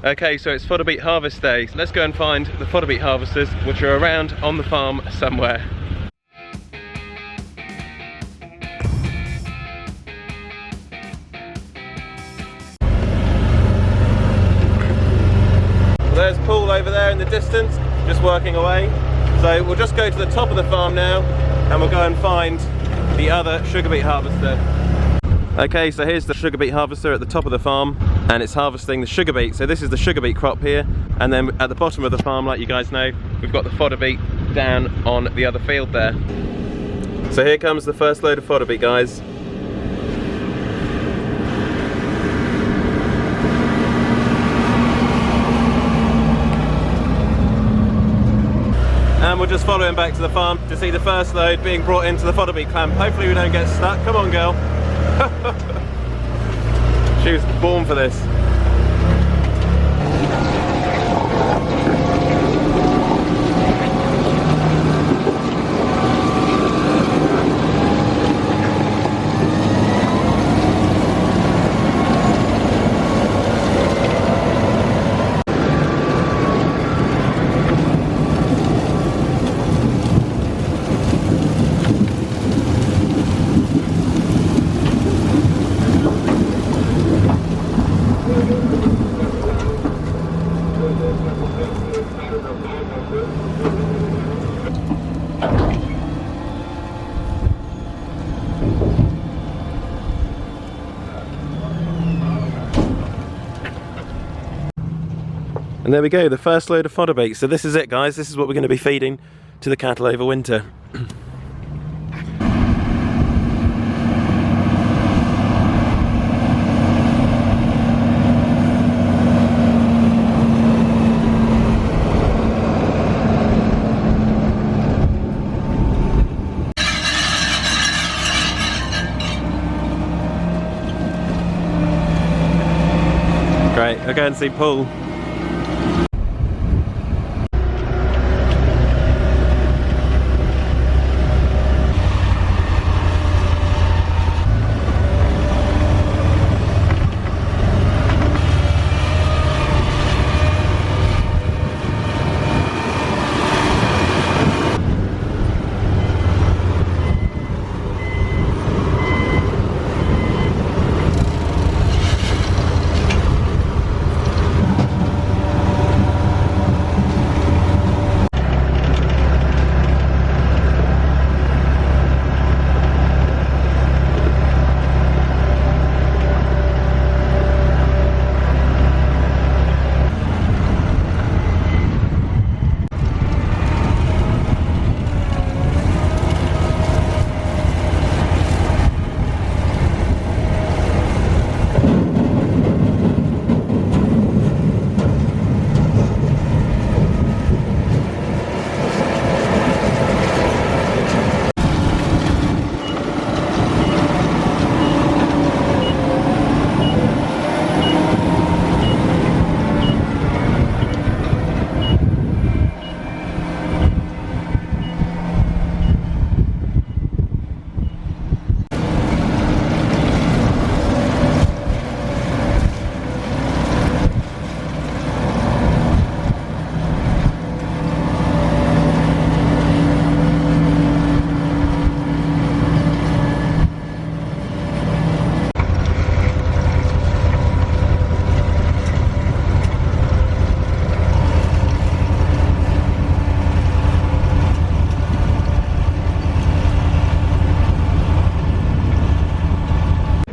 Okay, so it's fodder beet harvest day. Let's go and find the fodder beet harvesters, which are around on the farm somewhere. Well, there's Paul over there in the distance, just working away. So we'll just go to the top of the farm now, and we'll go and find the other sugar beet harvester. Okay, so here's the sugar beet harvester at the top of the farm, and it's harvesting the sugar beet. So this is the sugar beet crop here, and then at the bottom of the farm, like you guys know, we've got the fodder beet down on the other field there. So here comes the first load of fodder beet, guys. And we'll just follow him back to the farm to see the first load being brought into the fodder beet clamp. Hopefully we don't get stuck. Come on, girl. She was born for this. And there we go, the first load of fodder beet. So this is it, guys. This is what we're going to be feeding to the cattle over winter. Great, I'll go and see Paul.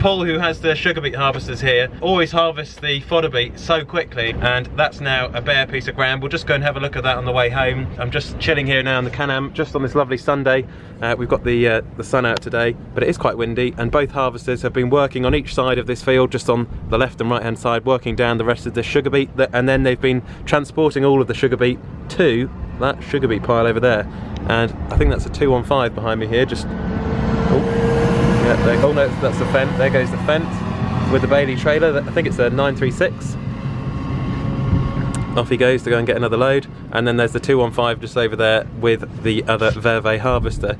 Paul, who has the sugar beet harvesters here, always harvests the fodder beet so quickly, and that's now a bare piece of ground. We'll just go and have a look at that on the way home. I'm just chilling here now in the Can-Am, just on this lovely Sunday. We've got the sun out today, but it is quite windy, and both harvesters have been working on each side of this field, just on the left and right hand side, working down the rest of the sugar beet, and then they've been transporting all of the sugar beet to that sugar beet pile over there. And I think that's a 215 behind me here, just... Oh, yeah, oh no, that's the Fent. There goes the Fent with the Bailey trailer. I think it's a 936. Off he goes to go and get another load, and then there's the 215 just over there with the other Verve harvester.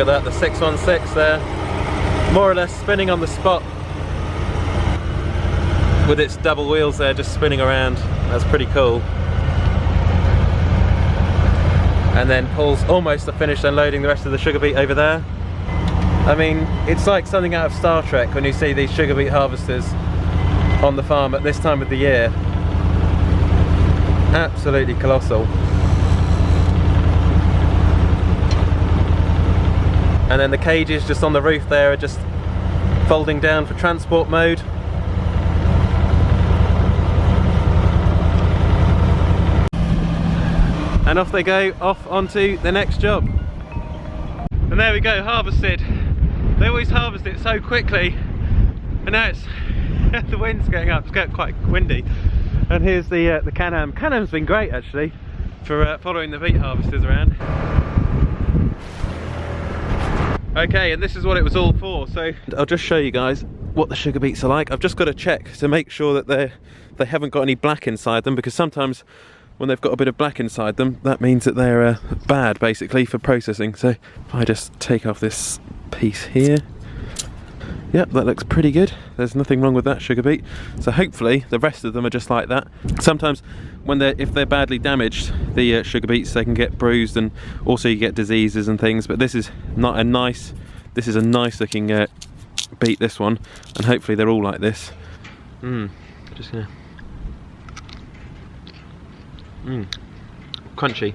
at that, the 616 there, more or less spinning on the spot with its double wheels there, just spinning around. That's pretty cool. And then Paul's almost finished unloading the rest of the sugar beet over there. I mean, it's like something out of Star Trek when you see these sugar beet harvesters on the farm at this time of the year. Absolutely colossal. And then the cages just on the roof there are just folding down for transport mode. And off they go, off onto the next job. And there we go, harvested. They always harvest it so quickly, and now it's the wind's getting up. It's getting quite windy. And here's the Can-Am. Can-Am's been great actually for following the BEET harvesters around. Okay, and this is what it was all for. So I'll just show you guys what the sugar beets are like. I've just got to check to make sure that they haven't got any black inside them, because sometimes when they've got a bit of black inside them, that means that they're bad basically for processing. So if I just take off this piece here, yep, that looks pretty good. There's nothing wrong with that sugar beet. So hopefully the rest of them are just like that. Sometimes if they're badly damaged, the sugar beets, they can get bruised, and also you get diseases and things. But this is not a nice, this is a nice looking beet, this one, and hopefully they're all like this. Just gonna crunchy.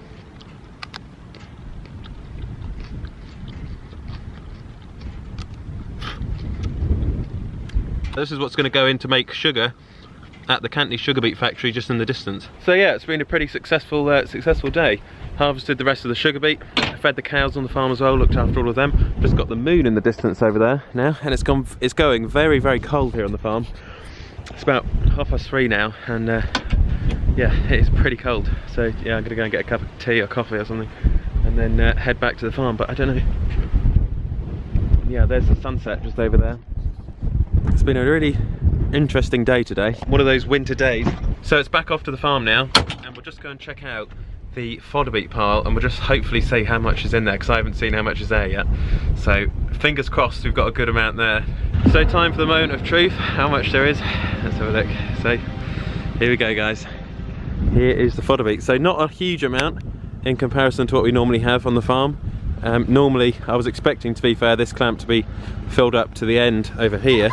This is what's going to go in to make sugar at the Cantley sugar beet factory just in the distance. So yeah, it's been a pretty successful successful day. Harvested the rest of the sugar beet, fed the cows on the farm as well, looked after all of them. Just got the moon in the distance over there now, and it's going very, very cold here on the farm. It's about 3:30 now, and yeah, it is pretty cold. So yeah, I'm gonna go and get a cup of tea or coffee or something, and then head back to the farm. But I don't know. Yeah, there's the sunset just over there. It's been a really interesting day today. One of those winter days. So it's back off to the farm now, and we'll just go and check out the fodder beet pile, and we'll just hopefully see how much is in there, because I haven't seen how much is there yet. So fingers crossed we've got a good amount there. So time for the moment of truth, how much there is. Let's have a look. So here we go, guys. Here is the fodder beet. So not a huge amount in comparison to what we normally have on the farm. Normally I was expecting, to be fair, this clamp to be filled up to the end over here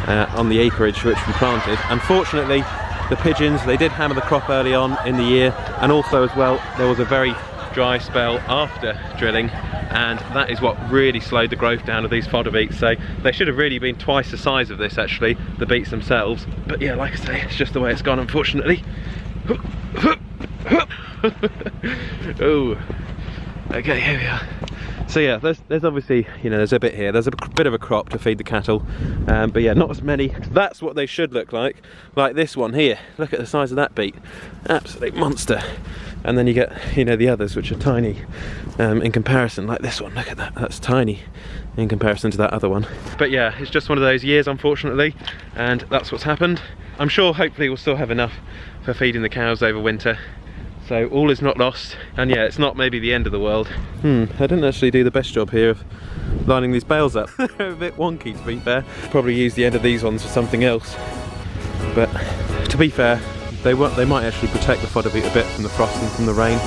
on the acreage which we planted. Unfortunately, the pigeons, they did hammer the crop early on in the year, and also as well there was a very dry spell after drilling, and that is what really slowed the growth down of these fodder beets. So they should have really been twice the size of this actually, the beets themselves. But yeah, like I say, it's just the way it's gone, unfortunately. Oh, okay, here we are. So yeah, there's obviously, you know, there's a bit here, there's a bit of a crop to feed the cattle, but yeah, not as many. That's what they should look like this one here. Look at the size of that beet, absolute monster. And then you get, you know, the others which are tiny in comparison, like this one. Look at that, that's tiny in comparison to that other one. But yeah, it's just one of those years, unfortunately, and that's what's happened. I'm sure hopefully we'll still have enough for feeding the cows over winter. So all is not lost, and yeah, it's not maybe the end of the world. I didn't actually do the best job here of lining these bales up. They're a bit wonky, to be fair. Probably use the end of these ones for something else. But to be fair, they might actually protect the fodder beet a bit from the frost and from the rain.